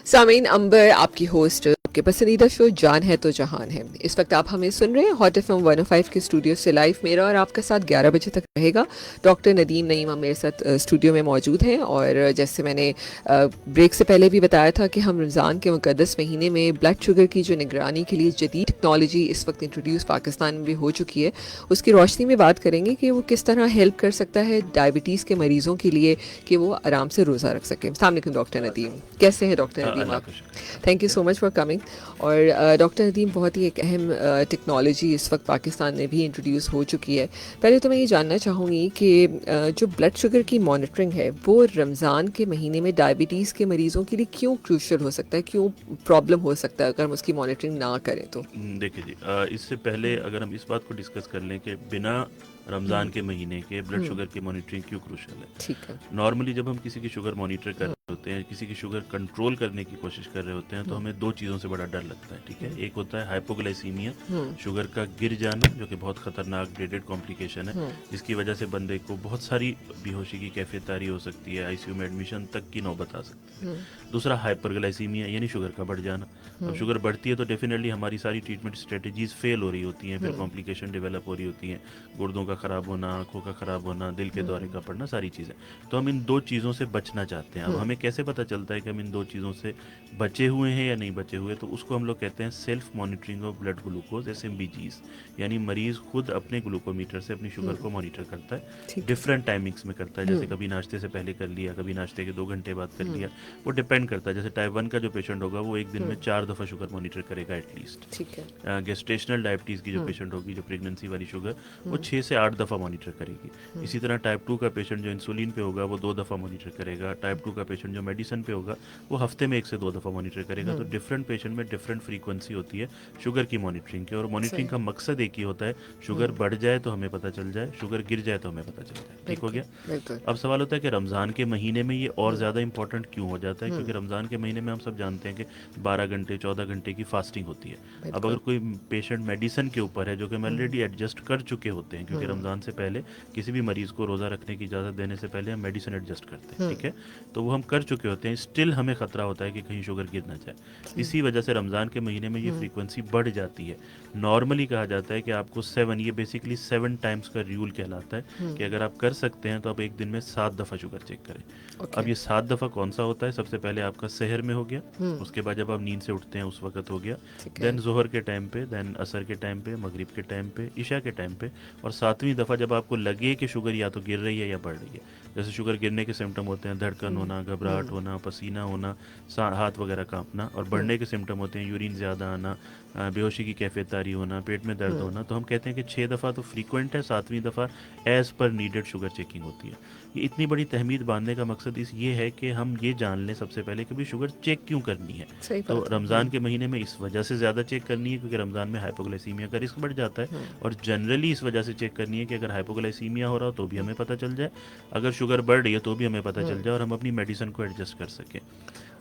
सामीन अंबर आपकी होस्ट आपके पसंदीदा शो जान है तो जहान है। इस वक्त आप हमें सुन रहे हैं हॉट एफएम 105 के स्टूडियो से लाइव। मेरा और आपका साथ 11 बजे तक रहेगा। डॉक्टर नदीम नईमा मेरे साथ स्टूडियो में मौजूद हैं। और जैसे मैंने ब्रेक से पहले भी बताया था कि हम रमज़ान के मुक़द्दस महीने में ब्लड शुगर की जो निगरानी के लिए जदीद टेक्नोलॉजी इस वक्त इंट्रोड्यूस पाकिस्तान में भी हो चुकी है, उसकी रोशनी में बात करेंगे कि वो किस तरह हेल्प कर सकता है डायबिटीज़ के मरीज़ों के लिए कि वो आराम से रोज़ा रख सकें। अस्सलाम वालेकुम डॉक्टर नदीम, कैसे हैं डॉक्टर नदीम अल्लाह आप? का शुक्र। Thank you so much for coming. और डॉक्टर नदीम, बहुत ही एक अहम टेक्नोलॉजी इस वक्त पाकिस्तान में भी इंट्रोड्यूस हो चुकी है। पहले तो मैं ये जानना चाहूँगी कि जो ब्लड शुगर की मॉनिटरिंग है वो रमज़ान के महीने में डायबिटीज़ के मरीज़ों के लिए क्यों क्रूशल हो सकता है, क्यों प्रॉब्लम हो सकता है अगर हम उसकी मॉनिटरिंग ना करें तो? देखिए जी, इससे पहले अगर हम इस बात को डिस्कस कर लें कि बिना रमज़ान के महीने के ब्लड शुगर की मॉनिटरिंग क्यों क्रूशल है। ठीक है। नॉर्मली जब हम किसी की शुगर मॉनिटर कर रहे होते हैं, किसी की शुगर कंट्रोल करने की कोशिश कर रहे होते हैं, तो हमें दो चीज़ों से बड़ा डर लगता है। ठीक है, एक होता है हाइपोग्लाइसीमिया, शुगर का गिर जाना, जो कि बहुत खतरनाक ग्रेडेड कॉम्प्लिकेशन है, जिसकी वजह से बंदे को बहुत सारी बेहोशी की कैफियत तारी हो सकती है, आईसीयू में एडमिशन तक की नौबत आ सकती है। दूसरा हाइपरग्लाइसीमिया यानी शुगर का बढ़ जाना। अब शुगर बढ़ती है तो डेफिनेटली हमारी सारी ट्रीटमेंट स्ट्रेटजीज फेल हो रही होती हैं, फिर कॉम्प्लिकेशन डेवलप हो रही होती हैं, गुर्दों का ख़राब होना, आँखों का ख़राब होना, दिल के दौरे का पड़ना, सारी चीज़ें। तो हम इन दो चीज़ों से बचना चाहते हैं। अब हमें कैसे पता चलता है कि हम इन दो चीज़ों से बचे हुए हैं या नहीं बचे हुए? तो उसको हम लोग कहते हैं self monitoring of blood glucose, SMBGs। यानी मरीज़ खुद अपने ग्लूकोमीटर से अपनी शुगर को मॉनिटर करता है, ठीक है। डिफरेंट टाइमिंग्स में करता है। जैसे कभी नाश्ते से पहले कर लिया, कभी नाश्ते के 2 घंटे बाद कर लिया, वो डिपेंड करता है। जैसे टाइप 1 का जो पेशेंट होगा वो एक दिन में 4 दफ़ा शुगर मॉनिटर करेगा एटलीस्ट। ठीक है। गेस्टेशनल डायबिटीज़ की जो पेशेंट होगी, जो प्रेगनेंसी वाली शुगर, वो 6 से 8 दफ़ा मॉनिटर करेगी। इसी तरह टाइप 2 का पेशेंट जो इंसुलिन पे होगा वो 2 दफ़ा मॉनिटर करेगा। टाइप 2 का पेशेंट जो मेडिसिन पे होगा वो हफ्ते में 1 से 2 दफ़ा मॉनिटर करेगा। तो डिफरेंट पेशेंट में डिफरेंट फ्रीक्वेंसी होती है शुगर की मॉनिटरिंग की। और मॉनिटरिंग सही। का मकसद एक ही होता है, शुगर बढ़ जाए तो हमें पता चल जाए, शुगर गिर जाए तो हमें पता चल जाए। ठीक हो बिल्कुल। गया। बिल्कुल। अब सवाल होता है कि रमज़ान के महीने में ये और ज़्यादा इंपॉर्टेंट क्यों हो जाता है? क्योंकि रमज़ान के महीने में हम सब जानते हैं कि 12 घंटे 14 घंटे की फास्टिंग होती है। अब अगर बिल्कुल। कोई पेशेंट मेडिसिन के ऊपर है, जो कि हम ऑलरेडी एडजस्ट कर चुके होते हैं, क्योंकि रमज़ान से पहले किसी भी मरीज़ को रोज़ा रखने की इजाज़त देने से पहले हम मेडिसिन एडजस्ट करते हैं। ठीक है, तो वो हम कर चुके होते हैं, स्टिल हमें ख़तरा होता है कि कहीं शुगर गिर ना जाए। इसी वजह से रमज़ान के महीने में ये फ्रीक्वेंसी बढ़ जाती है। नॉर्मली कहा जाता है कि आपको 7, ये बेसिकली 7 टाइम्स का रूल कहलाता है कि अगर आप कर सकते हैं तो आप एक दिन में 7 दफ़ा शुगर चेक करें। ओके। अब ये 7 दफ़ा कौन सा होता है? सबसे पहले आपका सहर में हो गया, उसके बाद जब आप नींद से उठते हैं उस वक्त हो गया, ठीक है। देन जोहर के टाइम पे, देन असर के टाइम पे, मगरिब के टाइम पे, इशा के टाइम पे, और 7वीं दफ़ा जब आपको लगे कि शुगर या तो गिर रही है या बढ़ रही है। जैसे शुगर गिरने के सिम्टम होते हैं धड़कन होना, घबराहट होना, पसीना होना, हाथ वगैरह कांपना, और बढ़ने के सिम्टम होते हैं यूरिन ज़्यादा आना, बेहोशी की कैफियत तारी होना, पेट में दर्द होना। तो हम कहते हैं कि 6 दफ़ा तो फ्रीक्वेंट है, 7वीं दफ़ा as per needed sugar checking होती है। ये इतनी बड़ी तहमीद बांधने का मकसद ये है कि हम ये जान लें सबसे पहले कि भाई शुगर चेक क्यों करनी है। सही तो बात है। रमज़ान के महीने में इस वजह से ज़्यादा चेक करनी है क्योंकि रमज़ान में हाइपोग्लाइसीमिया का रिस्क बढ़ जाता है, और जनरली इस वजह से चेक करनी है कि अगर हाइपोग्लाइसीमिया हो रहा हो तो भी हमें पता चल जाए, अगर शुगर बढ़ रही है तो भी हमें पता चल जाए, और हम अपनी मेडिसिन को एडजस्ट कर सकें।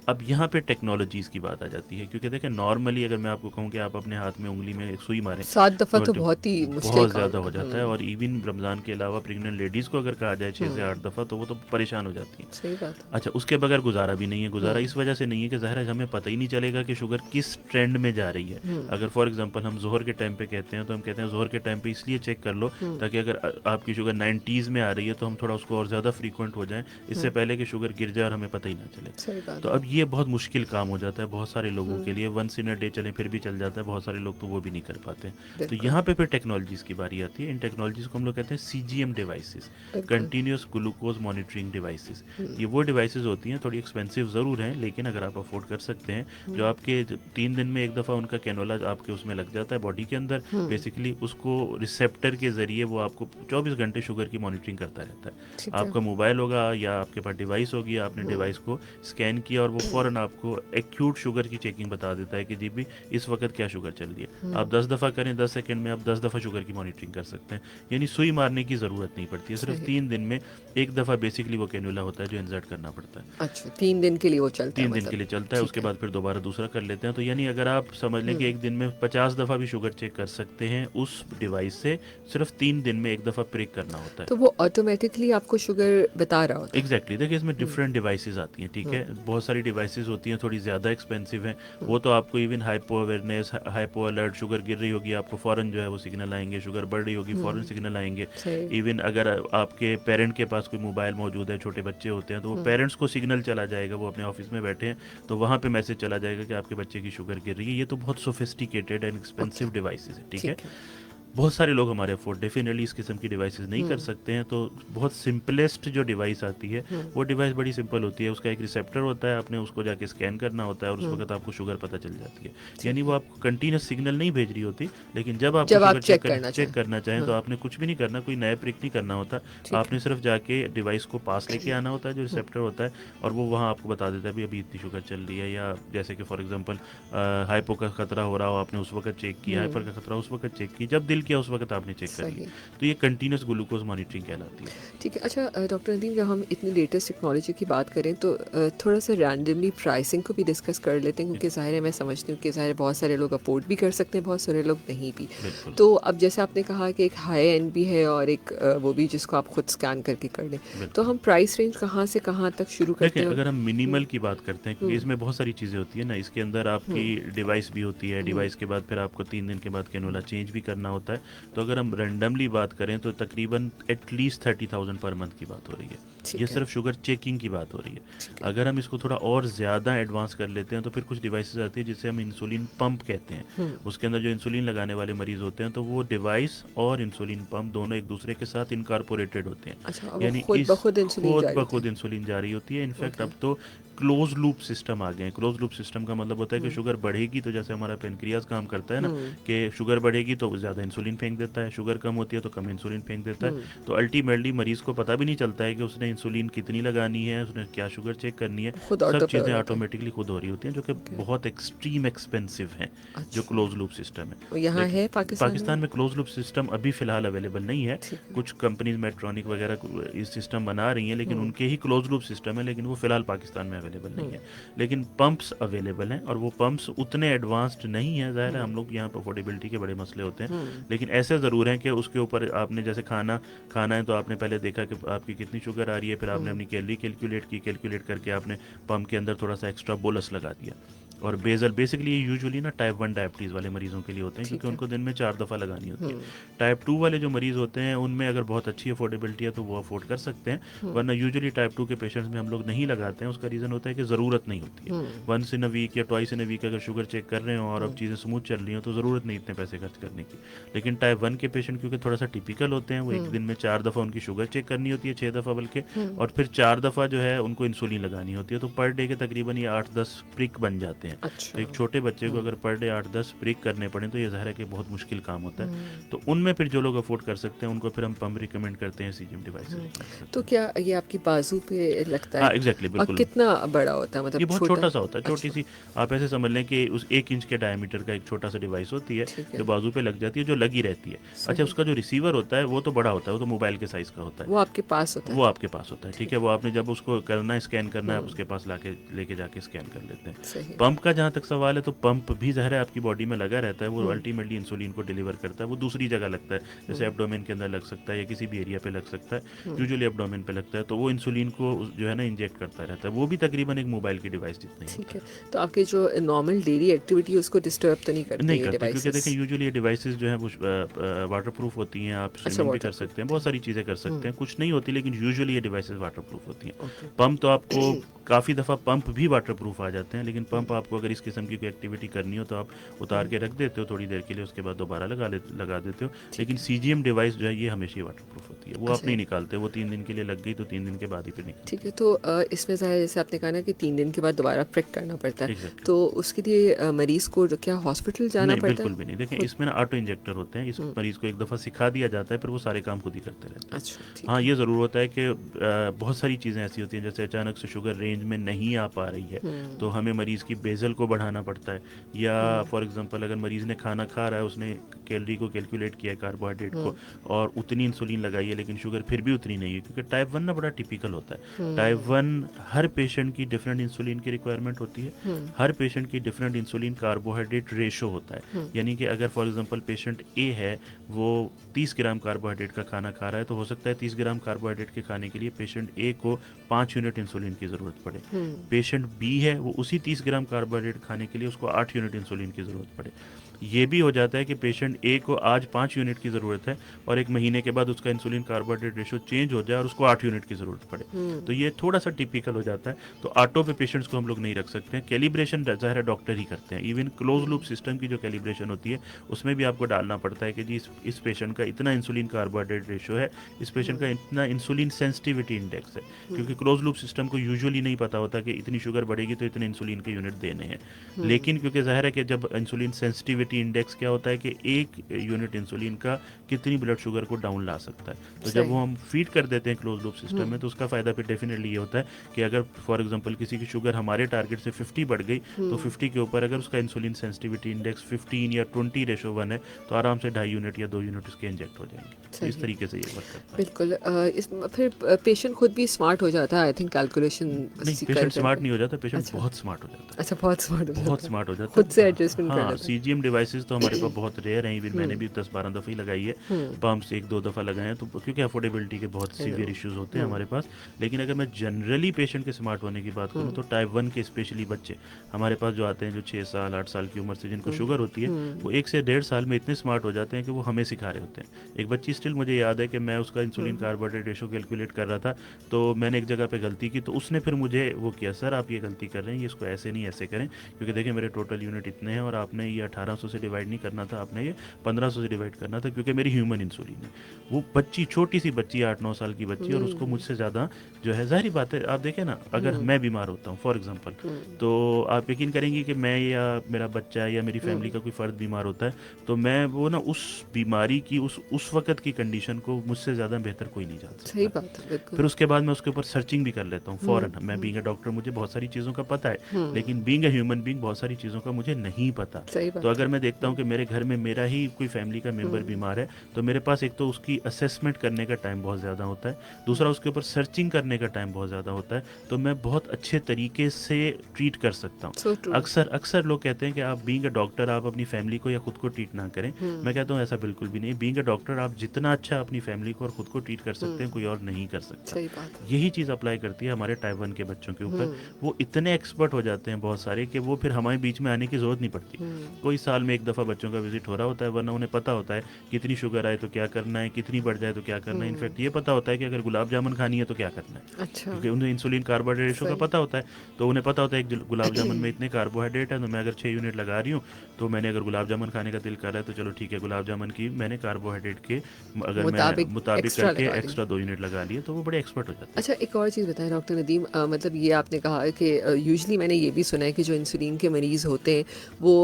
अब यहाँ पे टेक्नोलॉजीज़ की बात आ जाती है, क्योंकि देखें नॉर्मली अगर मैं आपको कहूँ कि आप अपने हाथ में उंगली में एक सुई मारें 7 दफ़ा तो तो बहुत ही मुश्किल बहुत काम ज़्यादा हो है। जाता है। और इवन रमज़ान के अलावा प्रेग्नेंट लेडीज़ को अगर कहा जाए 6 से 8 दफ़ा तो वो तो परेशान हो जाती हैं। सही बात है। अच्छा, उसके बगैर गुजारा भी नहीं है। गुजारा इस वजह से नहीं है कि ज़ाहिर है हमें पता ही नहीं चलेगा कि शुगर किस ट्रेंड में जा रही है। अगर फॉर एग्जांपल हम ज़ोहर के टाइम पे कहते हैं तो हम कहते हैं ज़ोहर के टाइम पे इसलिए चेक कर लो ताकि अगर आपकी शुगर 90s में आ रही है तो हम थोड़ा उसको और ज़्यादा फ्रीक्वेंट हो जाएं, इससे पहले कि शुगर गिर जाए और हमें पता ही ना चले। सही तो बात है। अब ये बहुत मुश्किल काम हो जाता है बहुत सारे लोगों के लिए। वंस इन अ डे चलें फिर भी चल जाता है, बहुत सारे लोग तो वो भी नहीं कर पाते। तो बिल्कुल। यहाँ पे फिर टेक्नोलॉजीज़ की बारी आती है। इन टेक्नोलॉजीज़ को हम लोग कहते हैं CGM डिवाइसेस, बिल्कुल। Continuous glucose monitoring devices. ये वो डिवाइसेस होती हैं, थोड़ी एक्सपेंसिव ज़रूर हैं, लेकिन अगर आप अफोर्ड कर सकते हैं, जो आपके 3 दिन में 1 दफ़ा उनका कैनोला आपके उसमें लग जाता है बॉडी के अंदर, बेसिकली उसको रिसेप्टर के ज़रिए वो आपको 24 घंटे शुगर की मॉनिटरिंग करता रहता है। ठीक है। आपका मोबाइल होगा या आपके पास डिवाइस होगी, आपने डिवाइस को स्कैन किया और वो फ़ौरन आपको एक्यूट शुगर की चेकिंग बता देता है कि जी भी इस वक्त क्या शुगर चल रही है। आप 10 दफ़ा करें, 10 सेकंड में आप 10 दफ़ा शुगर की मॉनिटरिंग कर सकते हैं। यानी सुई मारने की ज़रूरत नहीं पड़ती है, सिर्फ सही। 3 दिन में 1 दफ़ा बेसिकली वो कैनुला होता है जो इंसर्ट करना पड़ता है। अच्छा, 3 दिन के लिए वो चलता है 3 दिन के मतलब। लिए चलता है, ठीक उसके है। बाद फिर दोबारा दूसरा कर लेते हैं। तो यानी अगर आप समझ लें कि एक दिन में 50 दफ़ा भी शुगर चेक कर सकते हैं उस डिवाइस से, सिर्फ 3 दिन में 1 दफ़ा प्रिक करना होता है। तो वो ऑटोमेटिकली आपको शुगर बता रहा होता है। एग्जैक्टली देखिए इसमें डिफरेंट डिवाइसेस आती हैं। ठीक है, बहुत सारी डिवाइसेस होती हैं थोड़ी ज़्यादा एक्सपेंसिव हैं, वो तो आपको even hypo awareness, hypo alert, sugar गिर रही होगी आपको फ़ौरन जो है वो सिग्नल आएंगे, शुगर बढ़ रही होगी फ़ौरन सिग्नल आएंगे। सही। इवन अगर आपके पेरेंट के पास कोई मोबाइल मौजूद है, छोटे बच्चे होते हैं, तो वो पेरेंट्स को सिग्नल चला जाएगा, वो अपने ऑफिस में बैठे हैं तो वहाँ पे मैसेज चला जाएगा कि आपके बच्चे की शुगर गिर रही है। ये तो बहुत सोफिस्टिकेटेड एंड एक्सपेंसिव डिवाइसेस है, ठीक है। ठीक है। बहुत सारे लोग हमारे अफोर्ड डेफिनेटली इस किस्म की डिवाइसेस नहीं कर सकते हैं, तो बहुत सिंपलेस्ट जो डिवाइस आती है वो डिवाइस बड़ी सिंपल होती है। उसका एक रिसेप्टर होता है, आपने उसको जाके स्कैन करना होता है और उस वक्त आपको शुगर पता चल जाती है। यानी वो आपको कंटिन्यूस सिग्नल नहीं भेज रही होती, लेकिन जब आपको जब आप शुगर चेक करना चाहें तो आपने कुछ भी नहीं करना, कोई नया प्रिक नहीं करना होता। आपने सिर्फ जाके डिवाइस को पास लेके आना होता है, जो रिसेप्टर होता है, और वो वहाँ आपको बता देता है भी अभी इतनी शुगर चल रही है। या जैसे कि फॉर एग्जांपल हाइपो का खतरा हो रहा हो, आपने उस वक्त चेक किया, हाइपर का खतरा उस वक्त चेक किया, जब दिल किया उस वक्त आपने चेक कर ली। तो ये कंटिन्यूस ग्लूकोज मॉनिटरिंग कहलाती है। ठीक है। अच्छा डॉक्टर नदीम, जब हम इतनी लेटेस्ट टेक्नोलॉजी की बात करें तो थोड़ा सा रैंडमली प्राइसिंग को भी डिस्कस कर लेते हैं, क्योंकि ज़ाहिर है मैं समझती हूँ कि ज़ाहिर है बहुत सारे लोग अफोर्ड भी कर सकते हैं, बहुत सारे लोग नहीं भी। तो अब जैसे आपने कहा कि एक हाई एंड भी है और एक वो भी जिसको आप खुद स्कैन करके कर लें, तो हम प्राइस रेंज कहाँ से कहाँ तक शुरू करते हैं? अगर हम मिनिमल की बात करते हैं, क्योंकि इसमें बहुत सारी चीज़ें होती है ना, इसके अंदर आपकी डिवाइस भी होती है, डिवाइस के बाद फिर आपको 3 दिन के बाद कैनुला चेंज भी करना होता है। तो अगर हम रैंडमली बात करें तो तकरीबन एटलीस्ट 30,000 पर मंथ की बात हो रही है। ये सिर्फ शुगर चेकिंग की बात हो रही है। अगर हम इसको थोड़ा और ज़्यादा एडवांस कर लेते हैं तो फिर कुछ डिवाइसेस आती है जिसे हम इंसुलिन पंप कहते हैं। उसके अंदर जो इंसुलिन लगाने वाले मरीज होते हैं तो वो डिवाइस और इंसुलिन पंप दोनों एक दूसरे के साथ इनकॉर्पोरेटेड होते हैं। अच्छा, यानी खुद ब खुद इंसुलिन जारी होती है। इनफैक्ट अब तो क्लोज लूप सिस्टम आ गए हैं। क्लोज लूप सिस्टम का मतलब होता है कि शुगर बढ़ेगी तो जैसे हमारा पेनक्रियाज काम करता है ना, कि शुगर बढ़ेगी तो ज़्यादा इंसुलिन फेंक देता है, शुगर कम होती है तो कम इंसुलिन फेंक देता है। तो अल्टीमेटली मरीज को पता भी नहीं चलता है कि उसने इंसुलिन कितनी लगानी है, उसने क्या शुगर चेक करनी है, सब चीज़ें ऑटोमेटिकली खुद हो रही होती हैं, जो कि बहुत एक्सट्रीम एक्सपेंसिव हैं जो क्लोज लूप सिस्टम है। यहाँ है पाकिस्तान में क्लोज लूप सिस्टम अभी फ़िलहाल अवेलेबल नहीं है। कुछ कंपनीज मेट्रॉनिक वगैरह इस सिस्टम बना रही हैं, लेकिन उनके ही क्लोज लूप सिस्टम है, लेकिन वो फ़िलहाल पाकिस्तान में अवेलेबल नहीं है। लेकिन पंप्स अवेलेबल हैं और वो पंप्स उतने एडवांस्ड नहीं है। ज़ाहिर है हम लोग यहाँ पर अफोर्डेबिलिटी के बड़े मसले होते हैं, लेकिन ऐसे ज़रूर हैं कि उसके ऊपर आपने जैसे खाना है तो आपने पहले देखा कि आपकी कितनी शुगर आ रही है, फिर आपने अपनी कैलोरी कैलकुलेट करके आपने पंप के अंदर थोड़ा सा एक्स्ट्रा बोलस लगा दिया। और बेजल बेसिकली ये यूजुअली ना टाइप 1 डायबिटीज़ वाले मरीजों के लिए होते हैं, क्योंकि उनको दिन में 4 दफ़ा लगानी होती है। टाइप 2 वाले जो मरीज़ होते हैं उनमें अगर बहुत अच्छी अफोर्डेबिलिटी है तो वो अफोर्ड कर सकते हैं, वरना यूजुअली टाइप 2 के पेशेंट्स में हम लोग नहीं लगाते हैं। उसका रीज़न होता है कि ज़रूरत नहीं होती है। वंस इन अ वीक या ट्वाइस इन अ वीक अगर शुगर चेक कर रहे हो और अब चीज़ें स्मूथ चल रही हो तो ज़रूरत नहीं इतने पैसे खर्च करने की। लेकिन टाइप 1 के पेशेंट क्योंकि थोड़ा सा टिपिकल होते हैं, वो एक दिन में 4 दफ़ा उनकी शुगर चेक करनी होती है, 6 दफ़ा बल्कि, और फिर 4 दफ़ा जो है उनको इंसुलिन लगानी होती है। तो पर डे के तकरीबन ये 8-10 प्रिक बन जाते हैं। तो एक छोटे बच्चे को अगर पर डे 8-10 प्रिक करने पड़े तो ये ज़ाहिर है कि बहुत मुश्किल काम होता है। तो उनमें फिर जो लोग अफोर्ड कर सकते हैं उनको फिर हम पंप रिकमेंड करते हैं, सीजीएम डिवाइस। तो क्या ये आपकी बाजू पे लगता है? हाँ एग्जैक्टली, बिल्कुल। और कितना बड़ा होता है? मतलब ये बहुत छोटा सा होता है, छोटी सी, आप ऐसे समझ लें कि उस 1 इंच के डायमीटर का एक छोटा सा डिवाइस होती है जो बाजू पे लग जाती है, जो लगी रहती है। अच्छा, उसका जो रिसीवर होता है वो तो बड़ा होता है, वो तो मोबाइल के साइज़ का होता है, वो आपके पास होता है। वो आपके पास होता है, ठीक है। वो आपने जब उसको करना है, स्कैन करना है, उसके पास लेके जाके स्कैन कर लेते हैं। पंप का जहाँ तक सवाल है तो पंप भी ज़ाहिर है आपकी बॉडी में लगा रहता है, वो अल्टीमेटली इंसुलिन को डिलीवर करता है। वो दूसरी जगह लगता है, जैसे एब्डोमेन के अंदर लग सकता है या किसी भी एरिया पे लग सकता है, यूजुअली एब्डोमेन पे लगता है। तो वो इंसुलिन को जो है ना इंजेक्ट करता रहता है। वो भी तकरीबन एक मोबाइल की डिवाइस जितनी है। ठीक है। तो आपके जो नॉर्मल डेली एक्टिविटी है उसको डिस्टर्ब तो नहीं करती? नहीं करती, क्योंकि देखिए यूजुअली ये डिवाइसेस जो है वो वाटर प्रूफ होती हैं। आप स्विमिंग भी कर सकते हैं, बहुत सारी चीज़ें कर सकते हैं, कुछ नहीं होती, लेकिन यूजुअली ये डिवाइसेस वाटर प्रूफ होती हैं। पंप तो आपको काफ़ी दफ़ा पंप भी वाटर प्रूफ आ जाते हैं, लेकिन पंप आपको अगर इस किस्म की कोई एक्टिविटी करनी हो तो आप उतार के रख देते हो थोड़ी देर के लिए, उसके बाद दोबारा लगा देते हो। लेकिन सीजीएम डिवाइस जो है ये हमेशा वाटर प्रूफ होती है, वो आप नहीं निकालते। वो 3 दिन के लिए लग गई तो 3 दिन के बाद ही फिर निकलती है। ठीक है। तो इसमें ज़ाहिर जैसे आपने कहा ना कि 3 दिन के बाद दोबारा प्रिक करना पड़ता है, तो उसके लिए मरीज़ को क्या हॉस्पिटल जाना पड़ता है? बिल्कुल भी नहीं। देखिए इसमें ना ऑटो इंजेक्टर होते हैं, इस मरीज़ को एक दफ़ा सिखा दिया जाता है, फिर वो सारे काम खुद ही करते रहते हैं। अच्छा, हाँ, ये ज़रूर होता है कि बहुत सारी चीज़ें ऐसी होती हैं जैसे अचानक से शुगर रेंज में नहीं आ पा रही है, तो हमें मरीज़ की बेजल को बढ़ाना पड़ता है, या फॉर एग्जांपल अगर मरीज़ ने खाना खा रहा है, उसने कैलोरी को कैलकुलेट किया है, कार्बोहाइड्रेट को, और उतनी इंसुलिन लगाई है लेकिन शुगर फिर भी उतनी नहीं है, क्योंकि टाइप 1 ना बड़ा टिपिकल होता है। टाइप 1 हर पेशेंट की डिफरेंट इंसुलिन की रिक्वायरमेंट होती है, हर पेशेंट की डिफरेंट इंसुलिन कार्बोहाइड्रेट रेशो होता है। यानी कि अगर फॉर एग्जांपल पेशेंट ए है, वो 30 ग्राम कार्बोहाइड्रेट का खाना खा रहा है, तो हो सकता है 30 ग्राम कार्बोहाइड्रेट के खाने के लिए पेशेंट ए को 5 यूनिट इंसुलिन की ज़रूरत पड़े। पेशेंट बी है, वो उसी 30 ग्राम कार्बोहाइड्रेट खाने के लिए उसको 8 यूनिट इंसुलिन की ज़रूरत पड़े। ये भी हो जाता है कि पेशेंट ए को आज 5 यूनिट की ज़रूरत है और एक महीने के बाद उसका इंसुलिन कार्बोहाइड्रेट रेशो चेंज हो जाए और उसको 8 यूनिट की ज़रूरत पड़े। तो ये थोड़ा सा टिपिकल हो जाता है। तो ऑटो पे पेशेंट्स को हम लोग नहीं रख सकते हैं। कैलिब्रेशन ज़ाहिर है डॉक्टर ही करते हैं। इवन क्लोज लूप सिस्टम की जो कैलिब्रेशन होती है, उसमें भी आपको डालना पड़ता है कि जी इस पेशेंट का इतना इंसुलिन कार्बोहाइड्रेट रेशो है, इस पेशेंट का इतना इंसुलिन सेंसिटिविटी इंडेक्स है, क्योंकि क्लोज लूप सिस्टम को यूजुअली नहीं पता होता कि इतनी शुगर बढ़ेगी तो इतने इंसुलिन के यूनिट देने हैं। लेकिन क्योंकि ज़ाहिर है कि जब इंसुलिन सेंसिटिविटी इंडेक्स क्या होता है कि एक यूनिट इंसुलिन का कितनी ब्लड शुगर को डाउन ला सकता है, तो जब वो हम फीड कर देते हैं क्लोज लूप सिस्टम में, तो उसका फ़ायदा फिर डेफिनेटली ये होता है कि अगर फॉर एग्जांपल किसी की शुगर हमारे टारगेट से 50 बढ़ गई, तो 50 के ऊपर अगर उसका इंसुलिन सेंसिटिविटी इंडेक्स 15 या 20:1 है, तो आराम से 2.5 यूनिट या 2 यूनिट उसके इंजेक्ट हो जाएंगे। तो इस तरीके से ये वर्क करता है। बिल्कुल। इस फिर पेशेंट खुद भी स्मार्ट हो जाता है, आई थिंक कैलकुलेशन नहीं, पेशेंट स्मार्ट नहीं हो जाता, पेशेंट बहुत स्मार्ट हो जाता है। अच्छा, बहुत स्मार्ट हो जाता बहुत है, स्मार्ट हो जाता है, खुद से एडजस्टमेंट कर हाँ। लेता है। सीजीएम डिवाइसेस तो हमारे पास बहुत रेयर हैं, इवन मैंने भी 10-12 दफ़े ही लगाई है। पम्प्स 1-2 दफ़ा लगाए हैं, तो क्योंकि अफोर्डेबिलिटी के बहुत सीवियर इश्यूज होते हैं हमारे पास। लेकिन अगर मैं जनरली पेशेंट के स्मार्ट होने की बात करूँ, तो टाइप 1 के स्पेशली बच्चे हमारे पास जो आते हैं, जो 6 साल 8 साल की उम्र से जिनको शुगर होती है, वो 1 से 1.5 साल में इतने स्मार्ट हो जाते हैं कि वो हमें सिखा रहे होते हैं। एक बच्ची स्टिल मुझे याद है कि मैं उसका इंसुलिन कार्बोहाइड्रेट रेशो कैलकुलेट कर रहा था, तो मैंने एक जगह पे गलती की, तो उसने फिर मुझे वो किया, सर आप ये गलती कर रहे हैं, ये इसको ऐसे नहीं ऐसे करें, क्योंकि देखिए मेरे टोटल यूनिट इतने हैं और आपने ये 1800 से डिवाइड नहीं करना था, आपने ये 1500 से डिवाइड करना था, क्योंकि मेरी ह्यूमन इंसुलिन है। वो बच्ची, छोटी सी बच्ची, 8-9 साल की बच्ची, और उसको मुझसे ज़्यादा जो है, ज़ाहिर बात है, आप देखें ना, अगर मैं बीमार होता हूँ फॉर एग्जांपल, तो आप यकीन करेंगे कि मैं या मेरा बच्चा या मेरी फैमिली का कोई फ़र्द बीमार होता है, तो मैं वो ना उस बीमारी की उस वक़्त की कंडीशन को मुझसे ज़्यादा बेहतर कोई नहीं जान सही सकता। बात है, बिल्कुल। फिर उसके बाद मैं उसके ऊपर सर्चिंग भी कर लेता हूँ फ़ौरन। मैं बीइंग अ डॉक्टर, मुझे बहुत सारी चीज़ों का पता है, लेकिन बीइंग अ ह्यूमन बीइंग बहुत सारी चीज़ों का मुझे नहीं पता। सही तो बात अगर है। मैं देखता हूँ कि मेरे घर में मेरा ही कोई फैमिली का मेंबर बीमार है, तो मेरे पास एक तो उसकी असेसमेंट करने का टाइम बहुत ज़्यादा होता है, दूसरा उसके ऊपर सर्चिंग करने का टाइम बहुत ज़्यादा होता है, तो मैं बहुत अच्छे तरीके से ट्रीट कर सकता हूँ। So true. अक्सर लोग कहते हैं कि आप बीइंग अ डॉक्टर आप अपनी फैमिली को या खुद को ट्रीट ना करें। मैं कहता हूँ ऐसा बिल्कुल भी नहीं। बीइंग अ डॉक्टर आप जितना अच्छा अपनी फैमिली को और खुद को ट्रीट कर सकते हैं, कोई और नहीं कर सकता। सही बात है। यही चीज़ अप्लाई करती है हमारे टाइप 1 के बच्चों के ऊपर। वो इतने एक्सपर्ट हो जाते हैं बहुत सारे, कि वो फिर हमारे बीच में आने की ज़रूरत नहीं पड़ती। कोई साल में एक दफ़ा बच्चों का विजिट हो रहा होता है, वरना उन्हें पता होता है कितनी शुगर आए तो क्या करना है, कितनी बढ़ जाए तो क्या करना है। इनफैक्ट ये पता होता है कि अगर गुलाब जामुन खानी है तो क्या करना है, अच्छा। क्योंकि उन्हें इंसुलिन कार्बोहाइड्रेट रेशो का सही। पता होता है। तो उन्हें पता होता है कि गुलाब जामुन में इतने कार्बोहाइड्रेट है, तो मैं अगर 6 यूनिट लगा रही हूँ, तो मैंने अगर गुलाब जामुन खाने का दिल कर रहा है, तो चलो ठीक है, गुलाब जामुन की मैंने कार्बोहाइड्रेट के अगर मैं मुताबिक एक्स्ट्रा करके लगा दी। एक्स्ट्रा 2 यूनिट लगा लिए, तो वो बड़े एक्सपर्ट हो जाते हैं। अच्छा, एक और चीज़ बताएं डॉक्टर नदीम, मतलब ये आपने कहा कि यूजुअली मैंने ये भी सुना है कि जो इंसुलिन के मरीज़ होते हैं वो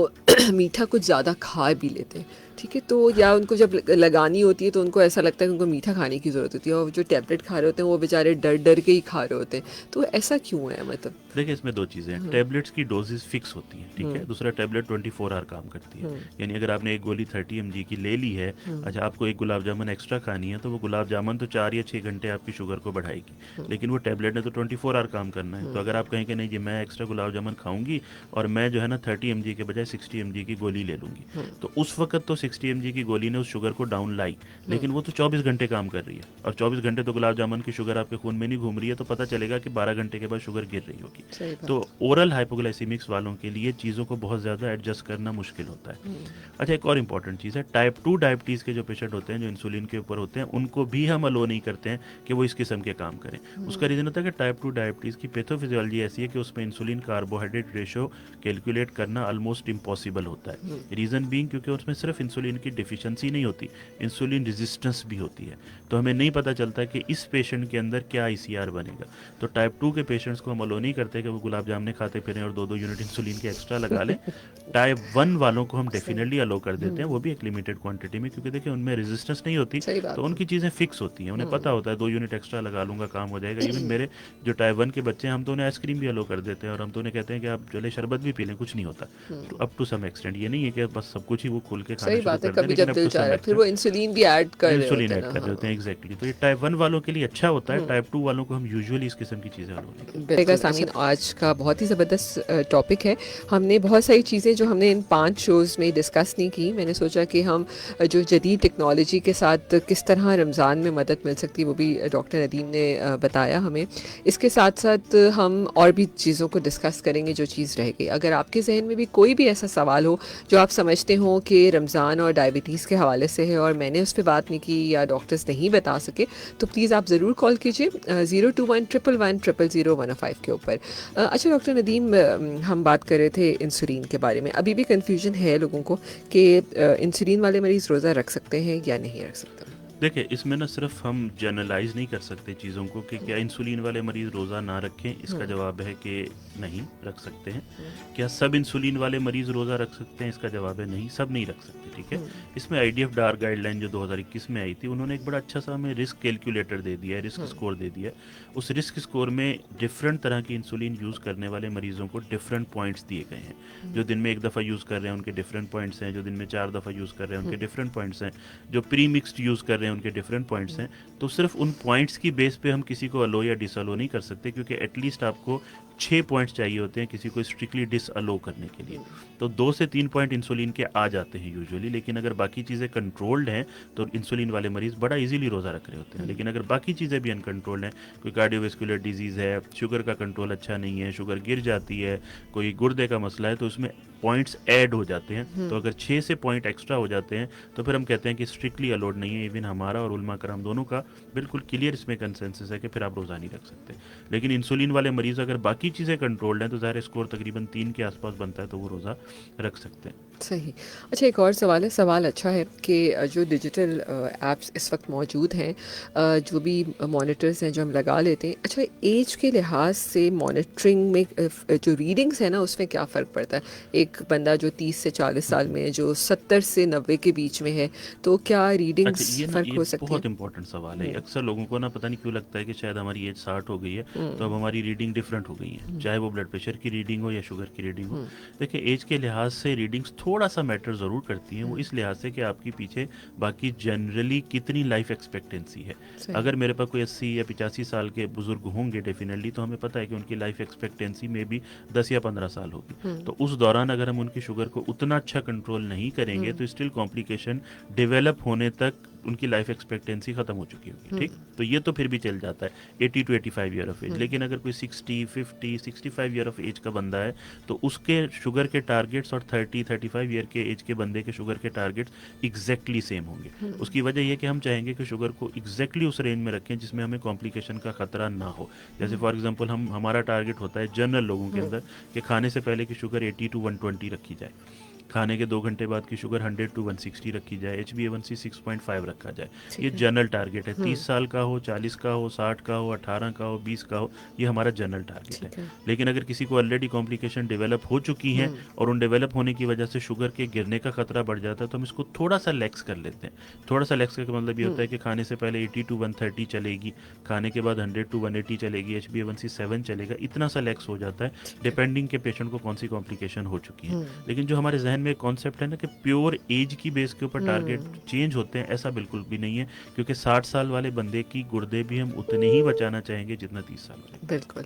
मीठा कुछ ज़्यादा खा भी लेते हैं, ठीक है, तो या उनको जब लगानी होती है तो उनको ऐसा लगता है कि उनको मीठा खाने की ज़रूरत होती है, और जो टैबलेट खा रहे होते हैं वो बेचारे डर डर के ही खा रहे होते हैं, तो ऐसा क्यों है? मतलब देखिए, इसमें 2 चीज़ें हैं। टैबलेट्स की डोजेस फिक्स होती हैं, ठीक है। दूसरा, टैबलेट 24 आवर काम करती है। यानी अगर आपने एक गोली 30 mg की ले ली है, अच्छा आपको एक गुलाब जामुन एक्स्ट्रा खानी है, तो वो गुलाब जामुन तो 4 या 6 घंटे आपकी शुगर को बढ़ाएगी, लेकिन वो टैबलेट ने तो 24 आवर काम करना है। तो अगर आप कहें कि नहीं जी मैं एक्स्ट्रा गुलाब जामुन खाऊंगी और मैं जो है ना 30 mg के बजाय 60 mg की गोली ले लूँगी, तो उस वक्त तो 60 mg की गोली ने उस शुगर को डाउन लाई, लेकिन वो तो 24 घंटे काम कर रही है, और 24 घंटे तो गुलाब जामुन की शुगर आपके खून में नहीं घूम रही है, तो पता चलेगा कि 12 घंटे के बाद शुगर गिर रही होगी। सही बात। तो ओरल हाइपोग्लाइसीमिक्स वालों के लिए चीज़ों को बहुत ज़्यादा एडजस्ट करना मुश्किल होता है। अच्छा, एक और इम्पॉर्टेंट चीज़ है, टाइप 2 डायबिटीज़ के जो पेशेंट होते हैं, जो इंसुलिन के ऊपर होते हैं, उनको भी हम अलो नहीं करते हैं कि वो इस किस्म के काम करें। उसका रीज़न होता है कि टाइप 2 डायबिटीज़ की पैथोफिजियोलॉजी ऐसी है कि उसमें इंसुलिन कार्बोहाइड्रेट रेशो कैलकुलेट करना ऑलमोस्ट इम्पॉसिबल होता है। रीज़न बीइंग क्योंकि उसमें सिर्फ इंसुलिन की डिफिशिएंसी नहीं होती, इंसुलिन रेजिस्टेंस भी होती है। तो हमें नहीं पता चलता कि इस पेशेंट के अंदर क्या ICR बनेगा। तो टाइप 2 के पेशेंट्स को हम अलो नहीं करते कि वो गुलाब जामुन खाते फिरें और 2-2 यूनिट इंसुलिन के एक्स्ट्रा लगा लें। टाइप 1 वालों को हम डेफिनेटली अलो कर देते हैं, वो भी एक लिमिटेड क्वांटिटी में, क्योंकि देखिए उनमें रेजिस्टेंस नहीं होती, सही तो बात है। उनकी चीज़ें फिक्स होती हैं, उन्हें पता होता है 2 यूनिट एक्स्ट्रा लगा लूँगा काम हो जाएगा। इवन मेरे जो टाइप 1 के बच्चे हैं, हम तो उन्हें आइसक्रीम भी अलो कर देते हैं और हम तो उन्हें कहते हैं कि आप चले शरबत भी पी लें, कुछ नहीं होता। तो अप टू सम एक्सटेंट, ये नहीं है कि बस सब कुछ ही वो खुल के खाना सही शुरू बात है, कर दें, कभी लेकिन जब अप दिल टू चाह सम रहा है फिर वो एक्सटेंट इंसुलिन भी ऐड कर रहे इंसुलिन होते हैं ऐड ना। कर रहे होते हाँ, हैं। एग्जैक्टली तो ये टाइप 1 वालों के लिए अच्छा होता है, टाइप 2 वालों को हम यूजुअली इस किस्म की चीज़ें अलो नहीं करते। बिल्कुल सामीन, आज का बहुत ही ज़बरदस्त टॉपिक है। हमने बहुत सारी चीज़ें जो हमने इन 5 शोज़ में डिस्कस नहीं की, मैंने सोचा कि हम जो जदीद टेक्नोलॉजी के साथ किस तरह रमज़ान में मदद मिल सकती है वो भी डॉक्टर नदीम ने बताया हमें। इसके साथ साथ हम और भी चीज़ों को डिस्कस करेंगे जो चीज़ रह गई। अगर आपके जहन में भी कोई भी ऐसा सवाल हो जो आप समझते हो कि रमज़ान और डायबिटीज़ के हवाले से है और मैंने उस पर बात नहीं की या डॉक्टर्स नहीं बता सके, तो प्लीज़ आप ज़रूर कॉल कीजिए 02111000105 के ऊपर। अच्छा डॉक्टर नदीम, हम बात कर रहे थे इंसुलिन के बारे में। अभी भी कन्फ्यूजन है लोगों को कि इंसुलिन वाले मरीज़ रोज़ा रख सकते हैं या नहीं रख सकते। देखिए, इसमें ना सिर्फ हम जनरलाइज नहीं कर सकते चीज़ों को कि क्या इंसुलिन वाले मरीज़ रोज़ा ना रखें। इसका जवाब है कि नहीं रख सकते हैं। क्या सब इंसुलिन वाले मरीज़ रोज़ा रख सकते हैं? इसका जवाब है नहीं, सब नहीं रख सकते। ठीक है, इसमें IDF डार गाइडलाइन जो 2021 में आई थी, उन्होंने एक बड़ा अच्छा सा हमें रिस्क कैलकुलेटर दे दिया है, रिस्क स्कोर दे दिया है। उस रिस्क स्कोर में डिफरेंट तरह की इंसुलिन यूज़ करने वाले मरीज़ों को डिफरेंट पॉइंट्स दिए गए हैं। जो दिन में 1 दफ़ा यूज़ कर रहे हैं उनके डिफरेंट पॉइंट्स हैं, जो दिन में 4 दफ़ा यूज़ कर रहे हैं उनके डिफरेंट पॉइंट्स हैं, जो प्री मिक्सड यूज़ कर रहे हैं उनके डिफरेंट पॉइंट्स हैं। तो सिर्फ उन पॉइंट्स की बेस पे हम किसी को अलो या डिसअलो नहीं कर सकते, क्योंकि एटलीस्ट आपको 6 पॉइंट्स चाहिए होते हैं किसी को स्ट्रिक्टली डिसअलो करने के लिए। तो 2 से 3 पॉइंट इंसुलिन के आ जाते हैं यूजुअली, लेकिन अगर बाकी चीज़ें कंट्रोल्ड हैं तो इंसुलिन वाले मरीज़ बड़ा इजीली रोज़ा रख रहे होते हैं। लेकिन अगर बाकी चीज़ें भी अनकंट्रोल्ड हैं, कोई कार्डियोवैस्कुलर डिजीज़ है, शुगर का कंट्रोल अच्छा नहीं है, शुगर गिर जाती है, कोई गुर्दे का मसला है, तो उसमें पॉइंट्स ऐड हो जाते हैं। तो अगर 6 से पॉइंट एक्स्ट्रा हो जाते हैं तो फिर हम कहते हैं कि स्ट्रिक्टली अलाउड नहीं है। इवन हमारा और उलमा कराम दोनों का बिल्कुल क्लियर इसमें कंसेंसस है कि फिर आप रोज़ा नहीं रख सकते। लेकिन इंसुलिन वाले मरीज़ अगर बाकी चीज़ें कंट्रोल्ड हैं तो ज़ाहिर स्कोर तकरीबन 3 के आसपास बनता है, तो वो रोज़ा रख सकते हैं। सही। अच्छा, एक और सवाल है। सवाल अच्छा है कि जो डिजिटल ऐप्स इस वक्त मौजूद हैं, जो भी मॉनिटर्स हैं जो हम लगा लेते हैं, अच्छा एज के लिहाज से मॉनिटरिंग में जो रीडिंग्स है ना उसमें क्या फ़र्क पड़ता है? एक बंदा जो 30 से 40 साल में है, जो 70 से 90 के बीच में है, तो क्या अच्छा, रीडिंग्स ये ना फ़र्क ये हो सकती बहुत है? इंपॉर्टेंट सवाल है। अक्सर लोगों को ना पता नहीं क्यों लगता है कि शायद हमारी एज 60 हो गई है तो अब हमारी रीडिंग डिफरेंट हो गई है, चाहे वो ब्लड प्रेशर की रीडिंग हो या शुगर की रीडिंग हो। देखिए, एज के लिहाज से रीडिंग्स थोड़ा सा मैटर ज़रूर करती हैं। वो इस लिहाज से कि आपकी पीछे बाकी जनरली कितनी लाइफ एक्सपेक्टेंसी है। सही। अगर मेरे पास कोई 80 या 85 साल के बुजुर्ग होंगे डेफिनेटली, तो हमें पता है कि उनकी लाइफ एक्सपेक्टेंसी में भी 10 या 15 साल होगी। तो उस दौरान अगर हम उनकी शुगर को उतना अच्छा कंट्रोल नहीं करेंगे तो स्टिल कॉम्प्लिकेशन डेवलप होने तक उनकी लाइफ एक्सपेक्टेंसी खत्म हो चुकी होगी। ठीक, तो ये तो फिर भी चल जाता है 80 टू 85 ईयर ऑफ एज। लेकिन अगर कोई 60, 50, 65 ईयर ऑफ एज का बंदा है तो उसके शुगर के टारगेट्स और 30, 35 ईयर के एज के बंदे के शुगर के टारगेट्स एग्जैक्टली सेम होंगे। उसकी वजह यह कि हम चाहेंगे कि शुगर को एग्जैक्टली उस रेंज में रखें जिसमें हमें कॉम्प्लिकेशन का खतरा ना हो। जैसे फॉर एग्जाम्पल हमारा टारगेट होता है जनरल लोगों के अंदर कि खाने से पहले की शुगर 80 टू 120 रखी जाए, खाने के 2 घंटे बाद की शुगर 100 टू 160 रखी जाए, HbA1c 6.5 रखा जाए। ये जनरल टारगेट है। 30 साल का हो, 40 का हो, 60 का हो, 18 का हो, 20 का हो, ये हमारा जनरल टारगेट है। लेकिन अगर किसी को ऑलरेडी कॉम्प्लिकेशन डेवलप हो चुकी हैं और उन डेवलप होने की वजह से शुगर के गिरने का खतरा बढ़ जाता है तो हम इसको थोड़ा सा लेक्स कर लेते हैं। थोड़ा सा लेक्स का मतलब ये होता है कि खाने से पहले 80 टू 130 चलेगी, खाने के बाद 100 टू 180 चलेगी, HbA1c 7 चलेगा। इतना सा लेक्स हो जाता है डिपेंडिंग के पेशेंट को कौन सी कॉम्प्लिकेशन हो चुकी है। लेकिन जो हमारे जहन में कॉन्सेप्ट है ना कि प्योर एज की बेस के ऊपर टारगेट चेंज होते हैं, ऐसा बिल्कुल भी नहीं है। क्योंकि 60 साल वाले बंदे की गुर्दे भी हम उतने ही बचाना चाहेंगे जितना 30 साल वाले। बिल्कुल।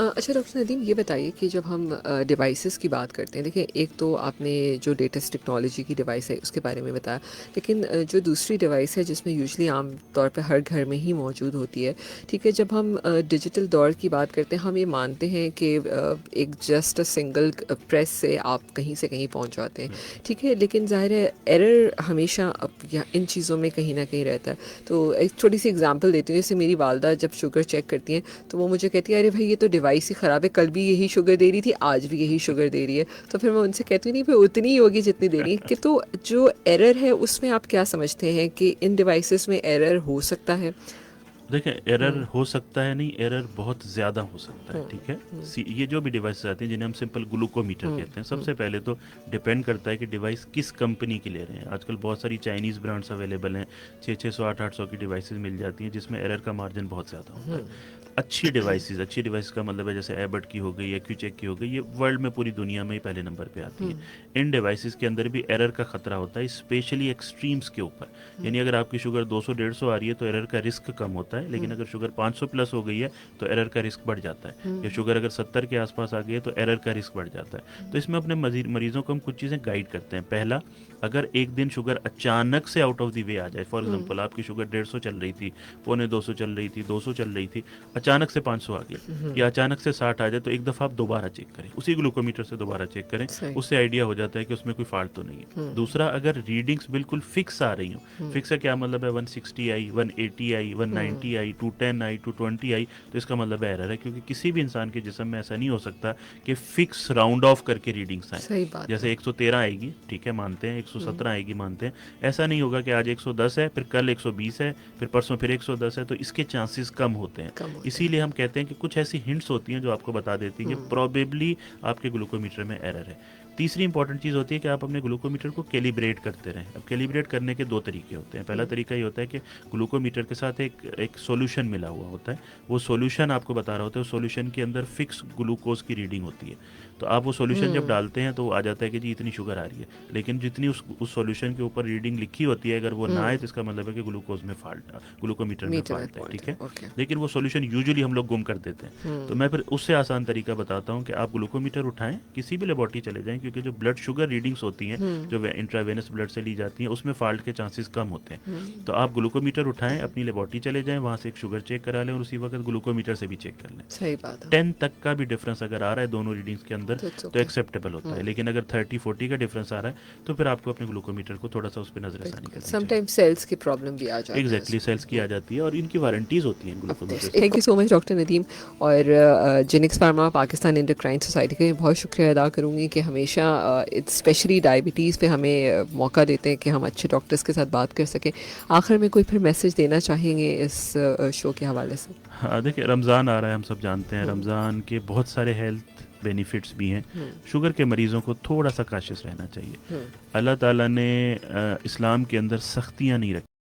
अच्छा डॉक्टर नदीम, ये बताइए कि जब हम डिवाइसेस की बात करते हैं, देखिए एक तो आपने जो लेटेस्ट टेक्नोलॉजी की डिवाइस है उसके बारे में बताया, लेकिन जो दूसरी डिवाइस है जिसमें यूजुअली आम तौर पे हर घर में ही मौजूद होती है, ठीक है, जब हम डिजिटल दौर की बात करते हैं हम ये मानते हैं कि एक जस्ट सिंगल प्रेस से आप कहीं से कहीं पहुंच जाते होते हैं, ठीक है, लेकिन ज़ाहिर है एरर हमेशा अब इन चीज़ों में कहीं ना कहीं रहता है। तो एक छोटी सी एग्जांपल देती हूँ, जैसे मेरी वालदा जब शुगर चेक करती हैं तो वो मुझे कहती है अरे भाई ये तो डिवाइस ही ख़राब है, कल भी यही शुगर दे रही थी, आज भी यही शुगर दे रही है। तो फिर मैं उनसे कहती हूँ नहीं भाई उतनी ही होगी जितनी दे रही है, कि तो जो एरर है उसमें आप क्या समझते हैं कि इन डिवाइसेस में एरर हो सकता है? देखें, एरर हो सकता है नहीं, एरर बहुत ज़्यादा हो सकता है, ठीक है। ये जो भी डिवाइसेस आती हैं जिन्हें हम सिंपल ग्लूकोमीटर कहते हैं, सबसे पहले तो डिपेंड करता है कि डिवाइस किस कंपनी की ले रहे हैं। आजकल बहुत सारी चाइनीज़ ब्रांड्स अवेलेबल हैं, 600 800 की डिवाइसेस मिल जाती हैं जिसमें एरर का मार्जिन बहुत ज़्यादा होता है। अच्छी डिवाइसेस का मतलब है जैसे एबट की हो गई, एक्यूचेक की हो गई, ये वर्ल्ड में पूरी दुनिया में ही पहले नंबर पे आती है। इन डिवाइसेस के अंदर भी एरर का खतरा होता है, स्पेशली एक्सट्रीम्स के ऊपर। यानी अगर आपकी शुगर 200 150 आ रही है तो एरर का रिस्क कम होता है, लेकिन अगर शुगर 500 प्लस हो गई है तो एरर का रिस्क बढ़ जाता है। या शुगर अगर 70 के आसपास आ गई है तो एरर का रिस्क बढ़ जाता है। तो इसमें अपने मरीजों को हम कुछ चीज़ें गाइड करते हैं। पहला, अगर एक दिन शुगर अचानक से आउट ऑफ द वे आ जाए, फॉर एग्जांपल आपकी शुगर 150 चल रही थी, पौने 200 चल रही थी, 200 चल रही थी, अचानक से 500 आ गया या अचानक से 60 आ जाए, तो एक दफ़ा आप दोबारा चेक करें, उसी ग्लूकोमीटर से दोबारा चेक करें, उससे आइडिया हो जाता है कि उसमें कोई फॉल्ट तो नहीं है। दूसरा, अगर रीडिंग्स बिल्कुल फिक्स आ रही हो, फिक्स का क्या मतलब है, 160 आई, 180 आई, 190 आई, 210 आई, 220 आई, तो इसका मतलब एरर है, क्योंकि किसी भी इंसान के जिस्म में ऐसा नहीं हो सकता कि फिक्स राउंड ऑफ करके रीडिंग्स आए। जैसे 113 आएगी, ठीक है, मानते हैं, 117 आएगी, मानते हैं, ऐसा नहीं होगा कि आज 110 है, फिर कल 120 है, फिर परसों फिर 110 है, तो इसके चांसेस कम होते हैं। इसीलिए हम कहते हैं कि कुछ ऐसी हिंट्स होती हैं जो आपको बता देती हैं कि प्रोबेबली आपके ग्लूकोमीटर में एरर है। तीसरी इंपॉर्टेंट चीज़ होती है कि आप अपने ग्लूकोमीटर को कैलिब्रेट करते रहें। अब कैलिब्रेट करने के दो तरीके होते हैं। पहला तरीका ये होता है कि ग्लूकोमीटर के साथ एक सॉल्यूशन मिला हुआ होता है, वो सॉल्यूशन आपको बता रहा होता है, उस सॉल्यूशन के अंदर फिक्स ग्लूकोज की रीडिंग होती है। तो आप वो सॉल्यूशन जब डालते हैं तो वो आ जाता है कि जी इतनी शुगर आ रही है, लेकिन जितनी उस सॉल्यूशन के ऊपर रीडिंग लिखी होती है, अगर वो ना आए तो इसका मतलब है कि ग्लूकोज में फॉल्ट, ग्लूकोमीटर में फॉल्ट है, ठीक है। लेकिन वो सॉल्यूशन यूजुअली हम लोग गुम कर देते हैं। तो मैं फिर उससे आसान तरीका बताता हूँ कि आप ग्लूकोमीटर उठाएं, किसी भी लेबोरेटरी चले जाएं, क्योंकि जो ब्लड शुगर रीडिंग्स होती हैं जो इंट्रावेनस ब्लड से ली जाती हैं, उसमें फॉल्ट के चांसेस कम होते हैं। तो आप ग्लूकोमीटर उठाएं, अपनी लेबोरेटरी चले जाएं, वहाँ से एक शुगर चेक करा लें और उसी वक्त ग्लूकोमीटर से भी चेक कर लें। सही बात है। 10 तक का भी डिफरेंस अगर आ रहा है दोनों रीडिंग्स के अंदर तो एक्सेप्टेबल होता है, लेकिन अगर 30-40 का डिफरेंस आ रहा है तो फिर आपको अपने ग्लूकोमीटर को थोड़ा सा उस पर नजरसानी करनी चाहिए। समटाइम्स सेल्स की प्रॉब्लम भी आ जाती है। एग्जैक्टली, सेल्स की आ जाती है और इनकी वारंटीज होती हैं glucometer. Thank you so much doctor Nadeem, और जेनिक्स फार्मा पाकिस्तान एंडोक्राइन सोसाइटी का बहुत शुक्रिया अदा करूँगी कि हमेशा स्पेशली डायबिटीज़ पे हमें मौका देते हैं कि हम अच्छे डॉक्टर्स के साथ बात कर सकें। आखिर में कोई फिर मैसेज देना चाहेंगे इस शो के हवाले से? हाँ, देखिए, रमज़ान आ रहा है, हम सब जानते हैं, रमज़ान के बहुत सारे हेल्थ बेनिफिट्स भी हैं। शुगर के मरीज़ों को थोड़ा सा काशिश रहना चाहिए। अल्लाह ताला ने इस्लाम के अंदर सख्तियाँ नहीं रखी।